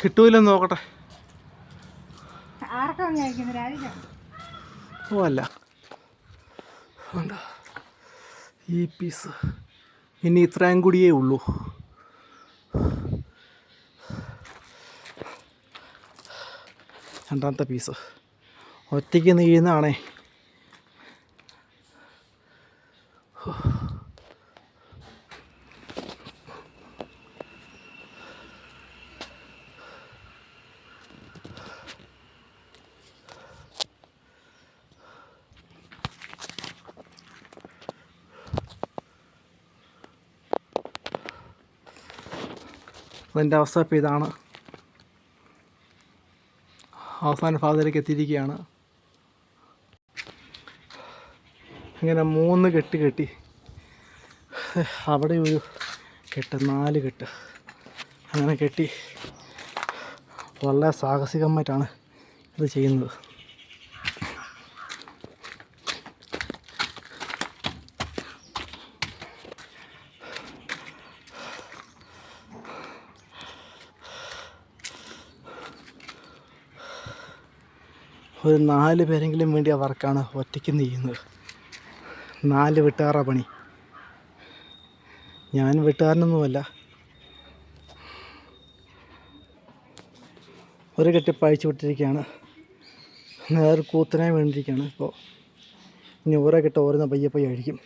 കിട്ടൂലെന്ന് നോക്കട്ടെ. ഓ അല്ല, ഈ പീസ് ഇനി ഇത്രയും കൂടിയേ ഉള്ളൂ. രണ്ടാമത്തെ പീസ് ഒറ്റയ്ക്ക് നീഴുന്നതാണേ. അതിൻ്റെ അവസ്ഥ ഇപ്പോൾ ഇതാണ്. അവസാന ഭാഗത്തിലേക്ക് എത്തിയിരിക്കുകയാണ്. ഇങ്ങനെ 3 കെട്ട് കെട്ടി, അവിടെ ഒരു കെട്ട്, 4 കെട്ട് അങ്ങനെ കെട്ടി വളരെ സാഹസികമായിട്ടാണ് ഇത് ചെയ്യുന്നത്. ഒരു 4 പേരെങ്കിലും വേണ്ടി ആ വർക്കാണ് ഒറ്റയ്ക്ക് ചെയ്യുന്നത്. 4 വെട്ടുകാരുടെ പണി. ഞാൻ വെട്ടുകാരനൊന്നുമല്ല. ഒരു കെട്ടി പഴിച്ചു വിട്ടിരിക്കുകയാണ്. നേരെ കൂത്തനായി വേണ്ടിയിരിക്കുകയാണ്. ഇപ്പോൾ ഇനി ഓരോ കെട്ട് ഓരോന്ന് പയ്യെ പയ്യെ അഴിക്കും.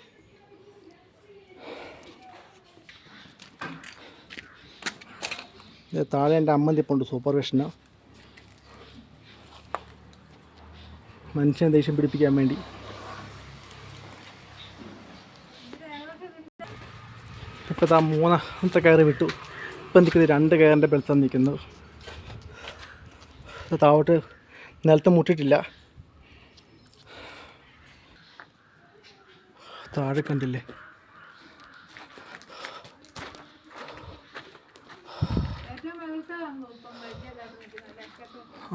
താഴെ എൻ്റെ അമ്മന്തിപ്പുണ്ട് സൂപ്പർവിഷന്. മനുഷ്യനെ ദേഷ്യം പിടിപ്പിക്കാൻ വേണ്ടി. ഇപ്പോൾ 3ാമത്തെ കയറ് വിട്ടു. ഇപ്പം നിൽക്കുന്നത് 2 കയറിൻ്റെ ബെൽത്താണ് നിൽക്കുന്നത്. താവോട്ട് നിലത്ത് മുട്ടിട്ടില്ല. താഴെ കണ്ടില്ലേ,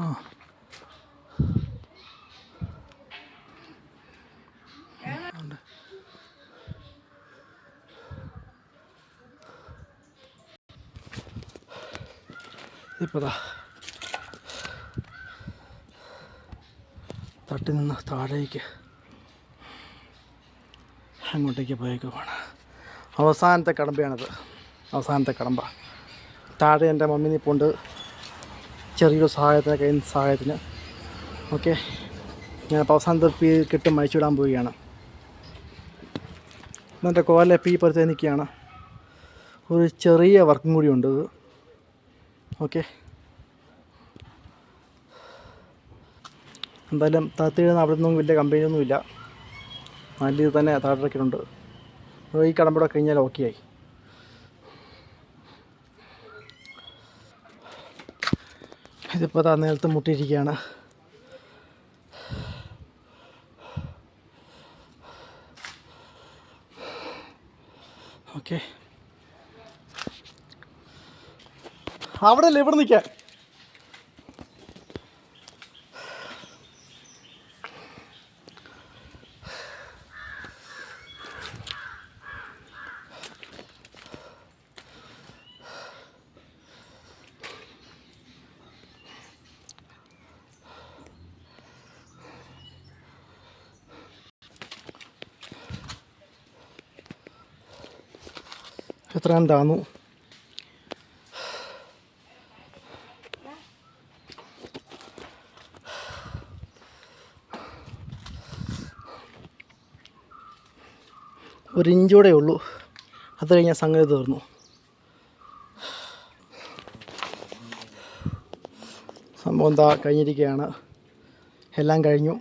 ആ ഇപ്പോൾ തട്ടി നിന്ന് താഴേക്ക് അങ്ങോട്ടേക്ക് പോയേക്കുവാണ്. അവസാനത്തെ കടമ്പയാണിത്. അവസാനത്തെ കടമ്പ. താഴെ എൻ്റെ മമ്മി നിൽപ്പുണ്ട് ചെറിയൊരു സഹായത്തിന്. ഓക്കെ, ഞാനിപ്പോൾ അവസാനത്തെ കെട്ടും അയച്ചുവിടാൻ പോവുകയാണ്. എന്നിട്ട് കോല പീ പുറത്ത് നിൽക്കുകയാണ്. ഒരു ചെറിയ വർക്കും കൂടി ഉണ്ട് ഇത്. ഓക്കെ, എന്തായാലും താഴ്ത്തിഴുന്ന അവിടെ നിന്നും വലിയ കമ്പനിയൊന്നുമില്ല. നല്ല ഇത് തന്നെ താഴെക്കിട്ടുണ്ട്. ഈ കടമ്പൂടെ കഴിഞ്ഞാൽ ഓക്കെ ആയി. ഇതിപ്പോൾ നേരത്തെ മുട്ടിയിരിക്കുകയാണ്. ഓക്കെ, അവിടെ അല്ലേ, ഇവിടെ നിൽക്കാൻ. എത്രയും താന്നു. ഒരു ഇഞ്ചൂടെ ഉള്ളൂ, അത് കഴിഞ്ഞാൽ സംഗതി തീർന്നു. സംഭവം എന്താ കഴിഞ്ഞിരിക്കുകയാണ്. എല്ലാം കഴിഞ്ഞു.